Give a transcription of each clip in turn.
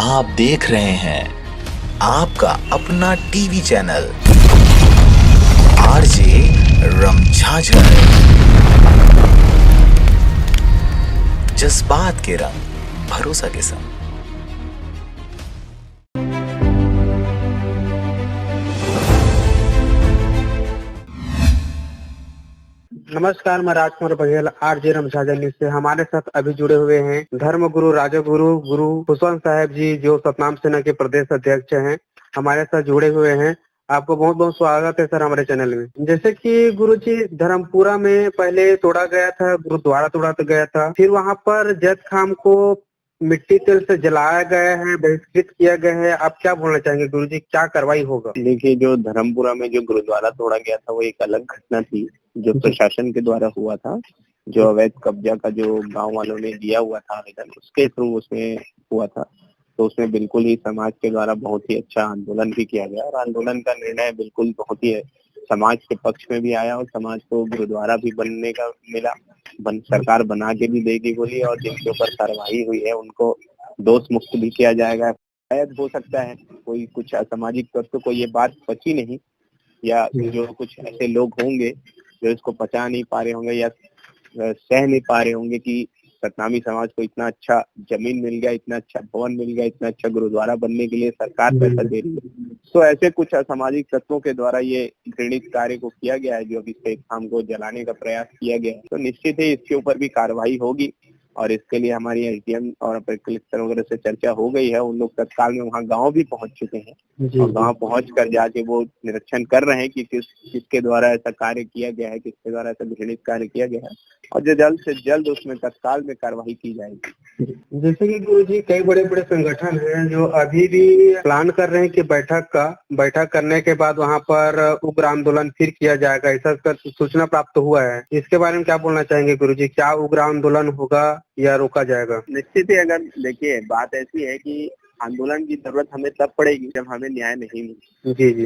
आप देख रहे हैं आपका अपना टीवी चैनल आरजे रमझाझर। जज्बात के रंग भरोसा के संग। नमस्कार, मैं राजकुमार बघेल आरजे रमझाझर न्यूज से। हमारे साथ अभी जुड़े हुए हैं धर्म गुरु राजगुरु गुरु खुशवंत साहब जी, जो सतनाम सेना के प्रदेश अध्यक्ष हैं। हमारे साथ जुड़े हुए हैं। आपको बहुत बहुत स्वागत है सर हमारे चैनल में। जैसे कि गुरु जी, धर्मपुरा में पहले तोड़ा गया था, गुरुद्वारा तोड़ा गया था, फिर वहाँ पर जैत खाम को मिट्टी तेल से जलाया गया है, बहिष्कृत किया गया है। आप क्या बोलना चाहेंगे गुरु जी, क्या कार्रवाई होगा? देखिए, जो धर्मपुरा में जो गुरुद्वारा तोड़ा गया था वो एक अलग घटना थी जो प्रशासन के द्वारा हुआ था। जो अवैध कब्जा का जो गांव वालों ने दिया हुआ था आवेदन, उसके थ्रू उसमें हुआ था। तो उसमें बिल्कुल ही समाज के द्वारा बहुत ही अच्छा आंदोलन भी किया गया और आंदोलन का निर्णय बिल्कुल बहुत ही समाज के पक्ष में भी आया और समाज को गुरुद्वारा भी बनने का मिला। सरकार बना के भी देगी बोली और जिनके ऊपर कार्रवाई हुई है उनको दोष मुक्त भी किया जाएगा। शायद हो सकता है कोई कुछ असामाजिक तत्व को ये बात पची नहीं, या जो कुछ ऐसे लोग होंगे जो इसको पचा नहीं पा रहे होंगे या सह नहीं पा रहे होंगे कि सतनामी समाज को इतना अच्छा जमीन मिल गया, इतना अच्छा भवन मिल गया, इतना अच्छा गुरुद्वारा बनने के लिए सरकार पैसा दे रही है। तो ऐसे कुछ असामाजिक तत्वों के द्वारा ये घृणित कार्य को किया गया है, जो अभी जैत खाम को जलाने का प्रयास किया गया है। तो निश्चित ही इसके ऊपर भी कार्रवाई होगी और इसके लिए हमारी एसडीएम और अपर कलेक्टर वगैरह से चर्चा हो गई है। उन लोग तत्काल में वहाँ गांव भी पहुंच चुके हैं और गांव पहुंच कर जाके वो निरीक्षण कर रहे हैं कि किसके द्वारा ऐसा कार्य किया गया है, किसके द्वारा ऐसा घृणित कार्य किया गया है और जो जल्द से जल्द उसमें तत्काल में कार्रवाई की जाएगी। जैसे कि गुरु जी, कई बड़े बड़े संगठन हैं जो अभी भी प्लान कर रहे हैं कि बैठक करने के बाद वहां पर उग्र आंदोलन फिर किया जाएगा, ऐसा सूचना प्राप्त हुआ है। इसके बारे में क्या बोलना चाहेंगे गुरु जी? क्या उग्र आंदोलन होगा या रोका जाएगा? निश्चित ही, अगर देखिए बात ऐसी है कि आंदोलन की जरूरत हमें तब पड़ेगी जब हमें न्याय नहीं मिले। जी।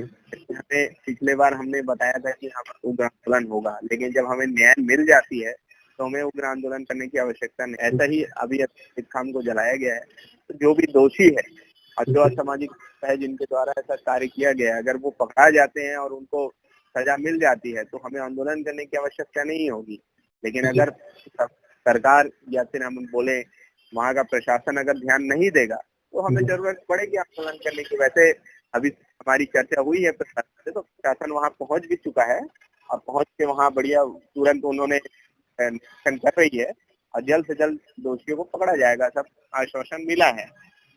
हमें पिछले बार हमने बताया था कि हम उग्र आंदोलन होगा, लेकिन जब हमें न्याय मिल जाती है तो हमें उग्र आंदोलन करने की आवश्यकता नहीं। ऐसा ही अभी जैत खाम को जलाया गया है, तो जो भी दोषी है और जो असामाजिक है जिनके द्वारा ऐसा कार्य किया गया है, अगर वो पकड़ा जाते हैं और उनको सजा मिल जाती है तो हमें आंदोलन करने की आवश्यकता नहीं होगी। लेकिन अगर सरकार या फिर हम बोले वहाँ का प्रशासन अगर ध्यान नहीं देगा तो हमें जरूरत पड़ेगी आंदोलन करने की। वैसे अभी हमारी चर्चा हुई है प्रशासन से, तो प्रशासन वहाँ पहुँच भी चुका है और पहुँच के वहाँ बढ़िया तुरंत उन्होंने निरीक्षण कर रही है और जल्द से जल्द दोषियों को पकड़ा जाएगा, सब आश्वासन मिला है।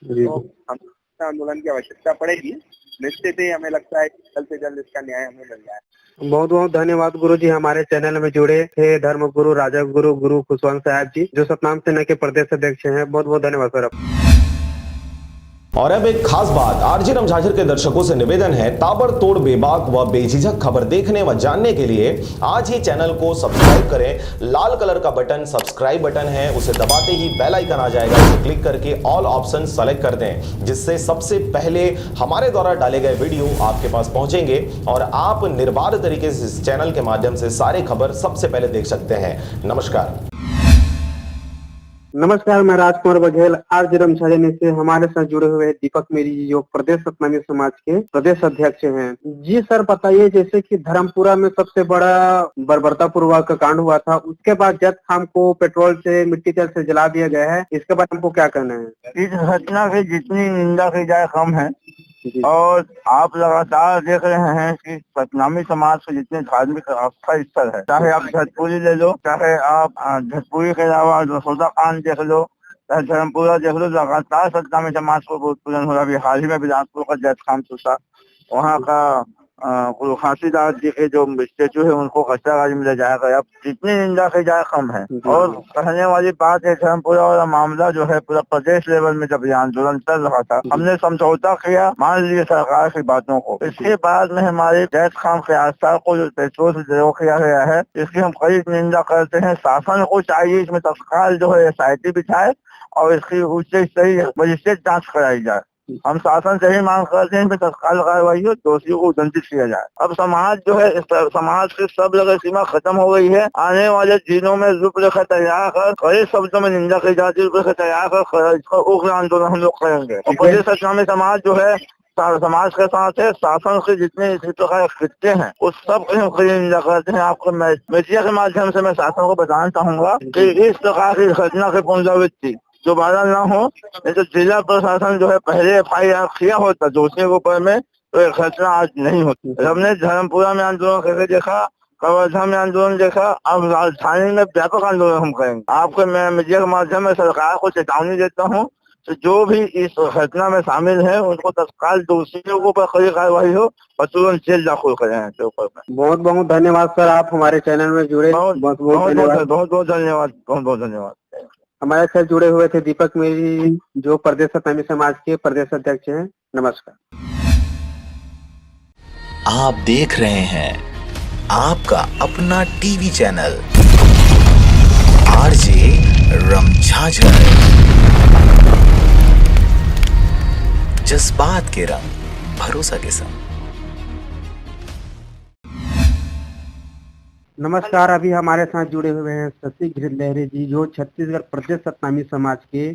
तो हम आंदोलन की आवश्यकता पड़ेगी। निश्चित ही हमें लगता है जल्द से जल्द इसका न्याय हमें मिल जाए। बहुत बहुत धन्यवाद गुरु जी, हमारे चैनल में जुड़े थे धर्म गुरु राजगुरु गुरु खुशवंत साहब जी, जो सतनाम सेना के प्रदेश अध्यक्ष हैं। बहुत बहुत धन्यवाद सर। और अब एक खास बात, आरजे रमझाझर के दर्शकों से निवेदन है, ताबड़तोड़ बेबाक व बेझिझक खबर देखने व जानने के लिए आज ही चैनल को सब्सक्राइब करें। लाल कलर का बटन सब्सक्राइब बटन है, उसे दबाते ही बेल आइकन आ जाएगा, उसे क्लिक करके ऑल ऑप्शन सेलेक्ट कर दें, जिससे सबसे पहले हमारे द्वारा डाले गए वीडियो आपके पास पहुंचेंगे और आप निर्बाध तरीके से इस चैनल के माध्यम से सारी खबर सबसे पहले देख सकते हैं। नमस्कार। नमस्कार, मैं राजकुमार बघेल आरजे रमझाझर न्यूज से। हमारे साथ जुड़े हुए हैं दीपक मेरी जी, जो प्रदेश सतनामी समाज के प्रदेश अध्यक्ष हैं। जी सर, बताइए, जैसे कि धर्मपुरा में सबसे बड़ा बर्बरतापूर्वक कांड हुआ था, उसके बाद जैत खाम को पेट्रोल से मिट्टी तेल से जला दिया गया है, इसके बारे में हमको क्या कहना है? इस घटना की जितनी निंदा की जाए कम है। और आप लगातार देख रहे हैं कि सतनामी समाज के जितने धार्मिक आस्था स्थल है, चाहे आप झटपुरी ले लो, चाहे आप झटपुरी के अलावा जसोदा खान देख लो, चाहे धर्मपुरा देख लो, लगातार सतनामी समाज को बहुत पूजन हो रहा है। हाल ही में बिलासपुर का जैत खाम टूटा, वहाँ का गुरु घासीदास जी के जो स्टेचू है उनको कचरागाड़ी में ले जाया गया। जितनी निंदा की जाए कम है। और कहने वाली बात है, धर्मपुरा वाला मामला जो है पूरा प्रदेश लेवल में जब ये आंदोलन चल रहा था, हमने समझौता किया, मान लीजिए सरकार की बातों को। इसके बाद में हमारे जैत खाम के आस्था को जो पेट्रोल से जला किया गया है, इसकी हम कड़ी निंदा करते हैं। शासन को चाहिए इसमें तत्काल जो है SIT बिछाए और इसकी उच्च स्तरीय मजिस्ट्रेट जाँच कराई जाए। हम शासन से ही मांग करते हैं कि तत्काल कार्रवाई हो, दोषियों को दंडित किया जाए। अब समाज जो है, समाज की सब जगह सीमा खत्म हो गई है। आने वाले दिनों में रूपरेखा तैयार कर, कड़े शब्दों में निंदा की जाती, रूपरेखा तैयार कर इसका उग्र आंदोलन हम लोग करेंगे। और प्रदेश इस्लामी समाज जो है समाज के साथ है, शासन के जितने इसी प्रकार कृत्य हैं उस सब की हम कड़ी निंदा करते हैं। आपको मीडिया के माध्यम से मैं शासन को बताना चाहूंगा कि इस प्रकार की घटना की पुनरावृत्ति दोबारा न हो। नहीं तो जिला प्रशासन जो है पहले FIR किया होता दोषियों के ऊपर में, तो ये घटना आज नहीं होती। हमने धर्मपुरा में आंदोलन करके देखा, कवर्धा में आंदोलन देखा, अब राजधानी में व्यापक आंदोलन हम करेंगे। आपको मैं मीडिया के माध्यम में सरकार को चेतावनी देता हूँ, तो जो भी इस घटना में शामिल है उनको तत्काल दोषियों को पर कड़ी कार्रवाई हो और तुरंत जेल दाखिल करें। बहुत बहुत धन्यवाद सर, आप हमारे चैनल में जुड़े। बहुत बहुत धन्यवाद। बहुत धन्यवाद, बहुत बहुत धन्यवाद। हमारे साथ जुड़े हुए थे दीपक मेरी, जो प्रदेश सतनामी समाज के प्रदेश अध्यक्ष हैं। नमस्कार। आप देख रहे हैं आपका अपना टीवी चैनल आरजे रमझाझर, जज्बात के रंग भरोसा के संग। नमस्कार, अभी हमारे साथ जुड़े हुए हैं शशि गिरलहरी जी, जो छत्तीसगढ़ प्रदेश सतनामी समाज के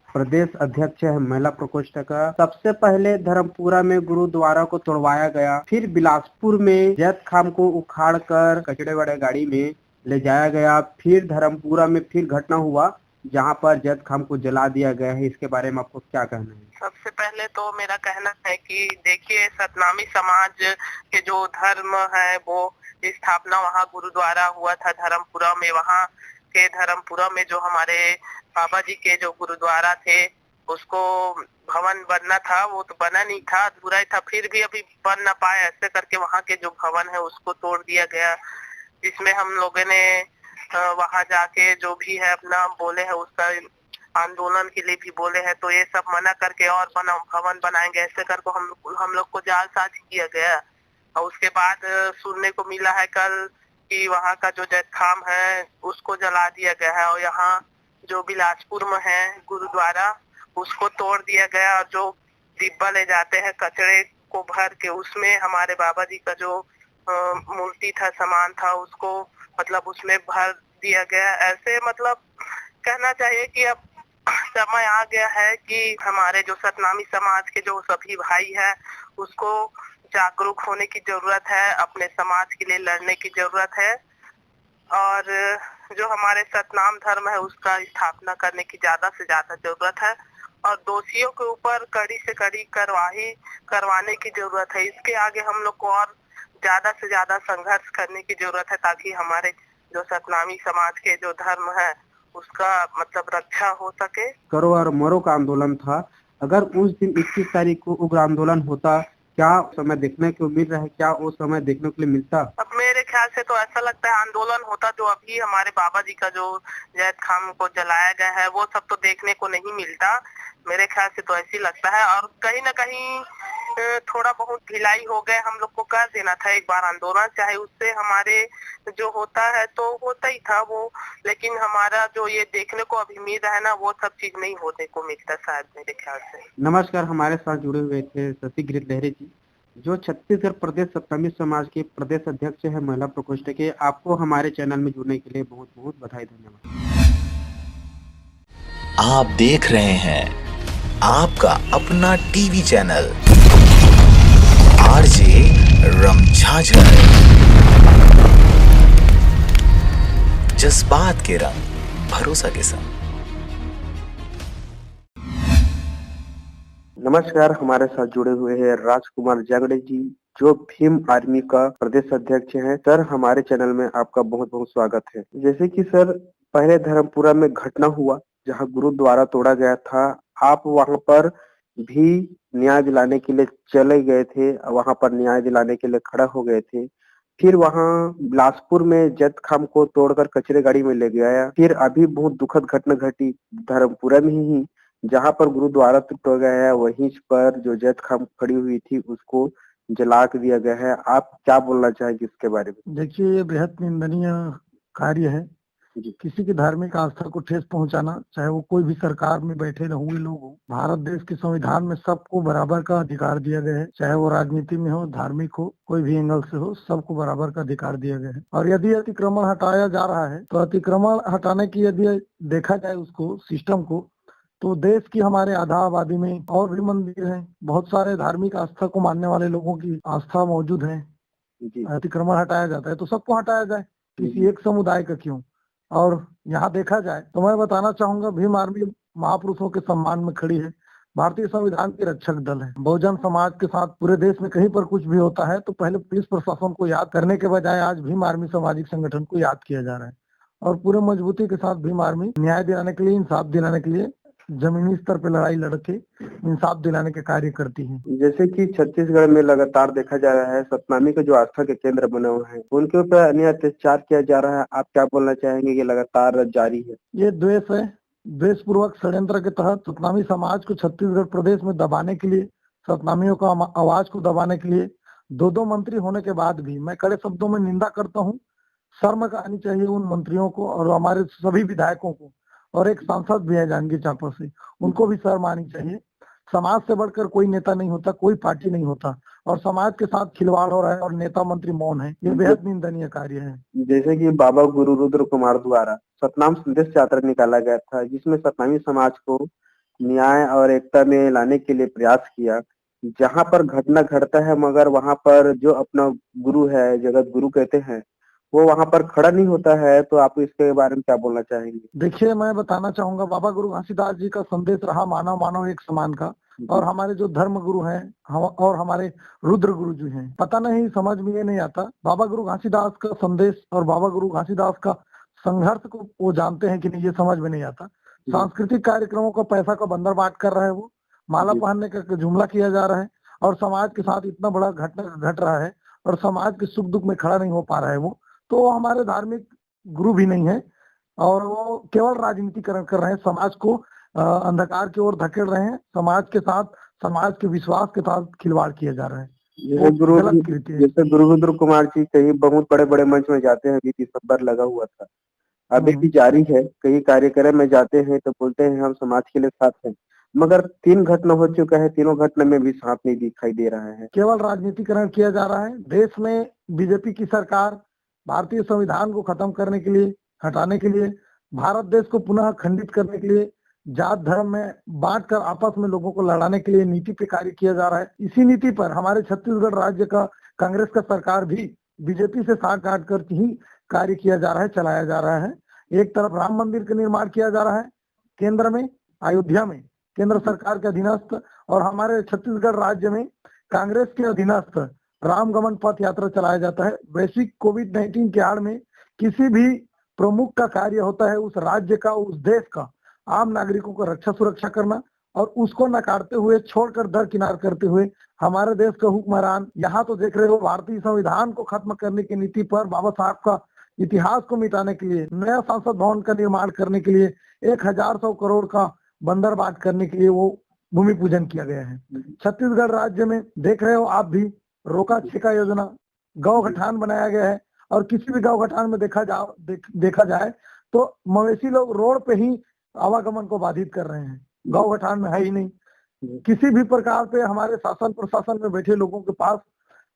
प्रदेश अध्यक्ष है महिला प्रकोष्ठ का। सबसे पहले धर्मपुरा में गुरुद्वारा को तोड़वाया गया, फिर बिलासपुर में जैत खाम को उखाड़ कर कचड़े वाले गाड़ी में ले जाया गया, फिर धर्मपुरा में फिर घटना हुआ जहां पर जैत खाम को जला दिया गया है। इसके बारे में आपको क्या कहना है? सबसे पहले तो मेरा कहना है कि देखिए, सतनामी समाज के जो धर्म है वो स्थापना वहाँ गुरुद्वारा हुआ था धर्मपुरा में। वहाँ के धर्मपुरा में जो हमारे बाबा जी के जो गुरुद्वारा थे उसको भवन बनना था, वो तो बना नहीं था, अधूरा ही था। फिर भी अभी बन ना पाया, ऐसे करके वहाँ के जो भवन है उसको तोड़ दिया गया। इसमें हम लोगों ने वहाँ जाके जो भी है अपना बोले है, उसका आंदोलन के लिए भी बोले हैं, तो ये सब मना करके और भवन बनाएंगे ऐसे करके हम लोग को जालसाजी किया गया। और उसके बाद सुनने को मिला है कल कि वहाँ का जो जैत खाम है उसको जला दिया गया है, और यहाँ जो बिलासपुर में है गुरुद्वारा उसको तोड़ दिया गया, और जो डिब्बा ले जाते हैं कचड़े को भर के उसमें हमारे बाबा जी का जो मूर्ति था, सामान था, उसको मतलब उसमें भर दिया गया। ऐसे मतलब कहना चाहिए कि अब समय आ गया है कि हमारे जो सतनामी समाज के जो सभी भाई है उसको जागरूक होने की जरूरत है, अपने समाज के लिए लड़ने की जरूरत है, और जो हमारे सतनाम धर्म है उसका स्थापना करने की ज्यादा से ज्यादा जरूरत है, और दोषियों के ऊपर कड़ी से कड़ी कार्रवाई करवाने की जरूरत है। इसके आगे हम लोग को और ज्यादा से ज्यादा संघर्ष करने की जरूरत है, ताकि हमारे जो सतनामी समाज के जो धर्म है उसका मतलब रक्षा हो सके। करो और मरो का आंदोलन था। अगर उस दिन 21 तारीख को उग्र आंदोलन होता, क्या समय देखने को मिल रहा है? क्या वो समय देखने को मिलता? अब मेरे ख्याल से तो ऐसा लगता है आंदोलन होता जो अभी हमारे बाबा जी का जो जैत खाम को जलाया गया है वो सब तो देखने को नहीं मिलता। मेरे ख्याल से तो ऐसी लगता है, और कहीं न कहीं थोड़ा बहुत ढिलाई हो गए। हम लोग को कर देना था एक बार आंदोलन, चाहे उससे हमारे जो होता है तो होता ही था वो, लेकिन हमारा जो ये देखने को अभी मिल रहा है ना, वो सब चीज नहीं होने को मिलता शायद मेरे ख्याल से। नमस्कार, हमारे साथ जुड़े हुए थे शशि गिरलहरी जी, जो छत्तीसगढ़ प्रदेश सतनामी समाज के प्रदेश अध्यक्ष है महिला प्रकोष्ठ के। आपको हमारे चैनल में जुड़ने के लिए बहुत बहुत बधाई, धन्यवाद। आप देख रहे हैं आपका अपना टीवी चैनल आरजे रमझाझर, जज्बात के रंग भरोसा के संग। नमस्कार, हमारे साथ जुड़े हुए हैं राजकुमार जांगड़े जी, जो भीम आर्मी का प्रदेश अध्यक्ष हैं। सर, हमारे चैनल में आपका बहुत बहुत स्वागत है। जैसे कि सर, पहले धर्मपुरा में घटना हुआ जहां गुरुद्वारा तोड़ा गया था, आप वहां पर भी न्याय दिलाने के लिए चले गए थे, वहां पर न्याय दिलाने के लिए खड़ा हो गए थे। फिर वहां बिलासपुर में जैत खाम को तोड़कर कचरे गाड़ी में ले गया। फिर अभी बहुत दुखद घटना घटी धर्मपुरा में ही, जहां पर गुरुद्वारा तोड़ा गया है, वहीं पर जो जैत खाम खड़ी हुई थी उसको जला दिया गया है। आप क्या बोलना चाहेंगे इसके बारे में? देखिए, ये बेहद निंदनीय कार्य है जी। किसी की धार्मिक आस्था को ठेस पहुंचाना, चाहे वो कोई भी सरकार में बैठे हुए लोग हो। भारत देश के संविधान में सबको बराबर का अधिकार दिया गया है, चाहे वो राजनीति में हो, धार्मिक हो, कोई भी एंगल से हो, सबको बराबर का अधिकार दिया गया है। और यदि अतिक्रमण हटाया जा रहा है तो अतिक्रमण हटाने की यदि देखा जाए उसको, सिस्टम को, तो देश की हमारे आधा आबादी में और भी मंदिर हैं, बहुत सारे धार्मिक आस्था को मानने वाले लोगों की आस्था मौजूद है। जी। अतिक्रमण हटाया जाता है तो सबको हटाया जाए, किसी एक समुदाय का क्यों। और यहाँ देखा जाए तो मैं बताना चाहूंगा, भीम आर्मी महापुरुषों के सम्मान में खड़ी है, भारतीय संविधान के रक्षक दल है। बहुजन समाज के साथ पूरे देश में कहीं पर कुछ भी होता है तो पहले पुलिस प्रशासन को याद करने के बजाय आज भीम आर्मी सामाजिक संगठन को याद किया जा रहा है। और पूरे मजबूती के साथ भीम आर्मी न्याय दिलाने के लिए, इंसाफ दिलाने के लिए जमीनी स्तर पर लड़ाई लड़के इंसाफ दिलाने के कार्य करती है। जैसे कि छत्तीसगढ़ में लगातार देखा जा रहा है, सतनामी के जो आस्था के केंद्र बने हुए हैं उनके ऊपर अन्य अत्याचार किया जा रहा है। आप क्या बोलना चाहेंगे? ये लगातार जारी है। ये द्वेष है, द्वेषपूर्वक षड्यंत्र के तहत सतनामी समाज को छत्तीसगढ़ प्रदेश में दबाने के लिए, सतनामियों का आवाज को दबाने के लिए दो मंत्री होने के बाद भी मैं कड़े शब्दों में निंदा करता हूँ। शर्म आनी चाहिए उन मंत्रियों को और हमारे सभी विधायकों को, और एक सांसद भी है जांजगीर चांपा से, उनको भी शर्म आनी चाहिए। समाज से बढ़कर कोई नेता नहीं होता, कोई पार्टी नहीं होता, और समाज के साथ खिलवाड़ हो रहा है और नेता मंत्री मौन है, ये बेहद निंदनीय कार्य है। जैसे कि बाबा गुरु रुद्र कुमार द्वारा सतनाम संदेश यात्रा निकाला गया था, जिसमें सतनामी समाज को न्याय और एकता में लाने के लिए प्रयास किया। जहां पर घटना घटता है मगर वहां पर जो अपना गुरु है, जगत गुरु कहते हैं, वो वहां पर खड़ा नहीं होता है। तो आप इसके बारे में क्या बोलना चाहेंगे? देखिए, मैं बताना चाहूंगा, बाबा गुरु घासीदास जी का संदेश रहा मानव मानव एक समान का, और हमारे जो धर्म गुरु हैं और हमारे रुद्र गुरु जी हैं, पता नहीं, समझ में ये नहीं आता। बाबा गुरु घासीदास का संदेश और बाबा गुरु घासीदास का संघर्ष को वो जानते हैं कि नहीं, ये समझ में नहीं आता। सांस्कृतिक कार्यक्रमों का पैसा का बंदर बांट कर रहा है वो, माला पहनने का जुमला किया जा रहा है, और समाज के साथ इतना बड़ा घटना घट रहा है और समाज के सुख दुख में खड़ा नहीं हो पा रहा है वो। तो हमारे धार्मिक गुरु भी नहीं है और वो केवल राजनीतिकरण कर रहे हैं, समाज को अंधकार की ओर धकेल रहे हैं, समाज के साथ, समाज के विश्वास के साथ खिलवाड़ किया जा रहा है। जैसे गुरु रुद्र कुमार जी कई बहुत बड़े बड़े मंच में जाते हैं, अभी दिसंबर लगा हुआ था, अभी भी जारी है। कई कार्यक्रम में जाते हैं तो बोलते हैं हम समाज के लिए साथ हैं, मगर 3 घटना हो चुका है, तीनों घटना में भी साथ नहीं दिखाई दे रहा है। केवल राजनीतिकरण किया जा रहा है। देश में बीजेपी की सरकार भारतीय संविधान को खत्म करने के लिए, हटाने के लिए, भारत देश को पुनः खंडित करने के लिए, जात धर्म में बांटकर आपस में लोगों को लड़ाने के लिए नीति पे कार्य किया जा रहा है। इसी नीति पर हमारे छत्तीसगढ़ राज्य का कांग्रेस का सरकार भी बीजेपी से साथ काट कर ही कार्य किया जा रहा है, चलाया जा रहा है। एक तरफ राम मंदिर का निर्माण किया जा रहा है केंद्र में, अयोध्या में, केंद्र सरकार के अधीनस्थ, और हमारे छत्तीसगढ़ राज्य में कांग्रेस के अधीनस्थ राम गमन पथ यात्रा चलाया जाता है। वैश्विक कोविड-19 के आड़ में किसी भी प्रमुख का कार्य होता है उस राज्य का, उस देश का, आम नागरिकों को रक्षा सुरक्षा करना, और उसको नकारते हुए, छोड़कर दरकिनार करते हुए हमारे देश का हुक्मरान, यहाँ तो देख रहे हो भारतीय संविधान को खत्म करने की नीति पर, बाबा साहब का इतिहास को मिटाने के लिए, नया संसद भवन का निर्माण करने के लिए, 1000 करोड़ का बंदर बांट करने के लिए वो भूमि पूजन किया गया है। छत्तीसगढ़ राज्य में देख रहे हो आप भी, रोका छेका योजना, गौ गठान बनाया गया है, और किसी भी गौ गठान में देखा जाए तो मवेशी लोग रोड पे ही आवागमन को बाधित कर रहे हैं, गौ गठान में है ही नहीं। किसी भी प्रकार पे हमारे शासन प्रशासन में बैठे लोगों के पास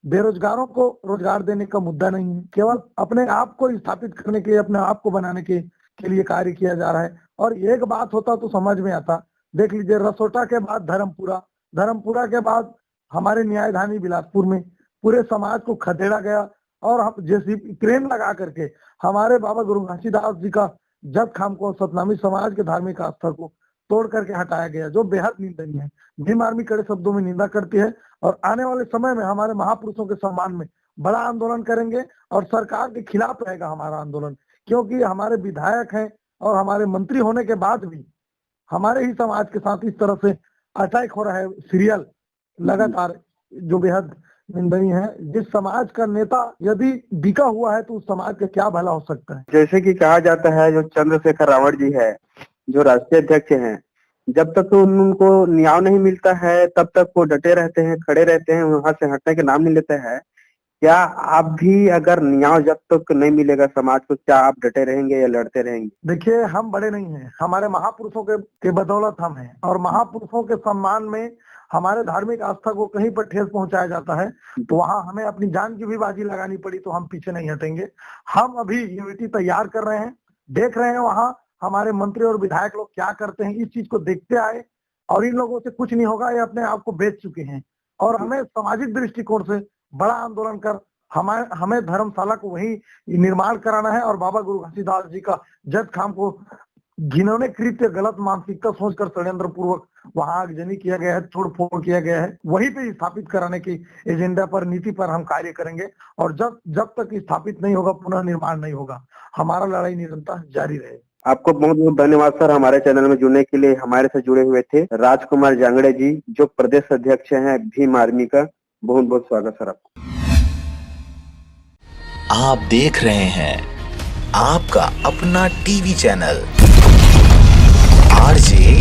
बेरोजगारों को रोजगार देने का मुद्दा नहीं है, केवल अपने आप को स्थापित करने के लिए, अपने आप को बनाने के लिए कार्य किया जा रहा है। और एक बात होता तो समझ में आता, देख लीजिए, रसोटा के बाद धर्मपुरा, धर्मपुरा के बाद हमारे न्यायधानी बिलासपुर में पूरे समाज को खदेड़ा गया, और हम जैसे क्रेन लगा करके हमारे बाबा गुरु घासीदास जी का जब खाम को, सतनामी समाज के धार्मिक आस्था को तोड़ करके हटाया गया, जो बेहद निंदनीय है। भीम आर्मी कड़े शब्दों में निंदा करती है, और आने वाले समय में हमारे महापुरुषों के सम्मान में बड़ा आंदोलन करेंगे, और सरकार के खिलाफ रहेगा हमारा आंदोलन, क्योंकि हमारे विधायक हैं और हमारे मंत्री होने के बाद भी हमारे ही समाज के साथ इस तरह से अटैक हो रहा है सीरियल लगातार, जो बेहद निंदनीय है। जिस समाज का नेता यदि बिका हुआ है तो उस समाज का क्या भला हो सकता है। जैसे कि कहा जाता है, जो चंद्रशेखर रावण जी है, जो राष्ट्रीय अध्यक्ष हैं, जब तक तो उनको न्याय नहीं मिलता है तब तक वो डटे रहते हैं, खड़े रहते हैं, वहां से हटने के नाम नहीं लेते हैं। क्या आप भी अगर न्याय जब तक नहीं मिलेगा समाज को, क्या आप डटे रहेंगे या लड़ते रहेंगे? देखिए, हम बड़े नहीं हैं, हमारे महापुरुषों के बदौलत हम हैं, और महापुरुषों के सम्मान में हमारे धार्मिक आस्था को कहीं पर ठेस पहुंचाया जाता है तो वहां हमें अपनी जान की भी बाजी लगानी पड़ी तो हम पीछे नहीं हटेंगे। हम अभी यूनिटी तैयार कर रहे हैं, देख रहे हैं वहां हमारे मंत्री और विधायक लोग क्या करते हैं, इस चीज को देखते आए और इन लोगों से कुछ नहीं होगा, ये अपने आप को बेच चुके हैं। और हमें सामाजिक दृष्टिकोण से बड़ा आंदोलन कर हमें धर्मशाला को वही निर्माण कराना है और बाबा गुरु घसीदास जी का जद खाम को जिन्होंने कृत्य गलत मानसिकता सोचकर षड्यंत्र पूर्वक वहां आगजनी किया गया है, तोड़ फोड़ किया गया है, वहीं पे स्थापित कराने की एजेंडा पर, नीति पर हम कार्य करेंगे। और जब तक स्थापित नहीं होगा, पुनः निर्माण नहीं होगा, हमारा लड़ाई निरंतर जारी रहेगा। आपको बहुत बहुत धन्यवाद सर, हमारे चैनल में जुड़ने के लिए। हमारे साथ जुड़े हुए थे राजकुमार जांगड़े जी, जो प्रदेश अध्यक्ष हैं भीम आर्मी का। बहुत बहुत स्वागत सर आपको। आप देख रहे हैं आपका अपना टीवी चैनल आरजे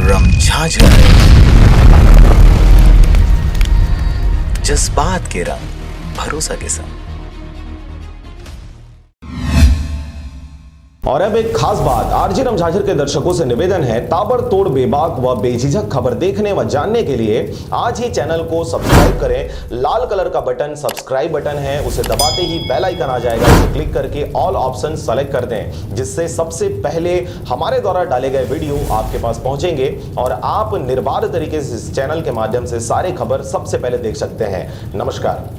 रमझाझर, जज्बात के रंग भरोसा के संग। और अब एक खास बात, आरजे रमझाझर के दर्शकों से निवेदन है, ताबड़तोड़ बेबाक व बेझिझक खबर देखने व जानने के लिए आज ही चैनल को सब्सक्राइब करें। लाल कलर का बटन सब्सक्राइब बटन है, उसे दबाते ही बेल आइकन आ जाएगा, उसे क्लिक करके ऑल ऑप्शन सेलेक्ट कर दें, जिससे सबसे पहले हमारे द्वारा डाले गए वीडियो आपके पास पहुंचेंगे और आप निर्बाध तरीके से इस चैनल के माध्यम से सारे खबर सबसे पहले देख सकते हैं। नमस्कार।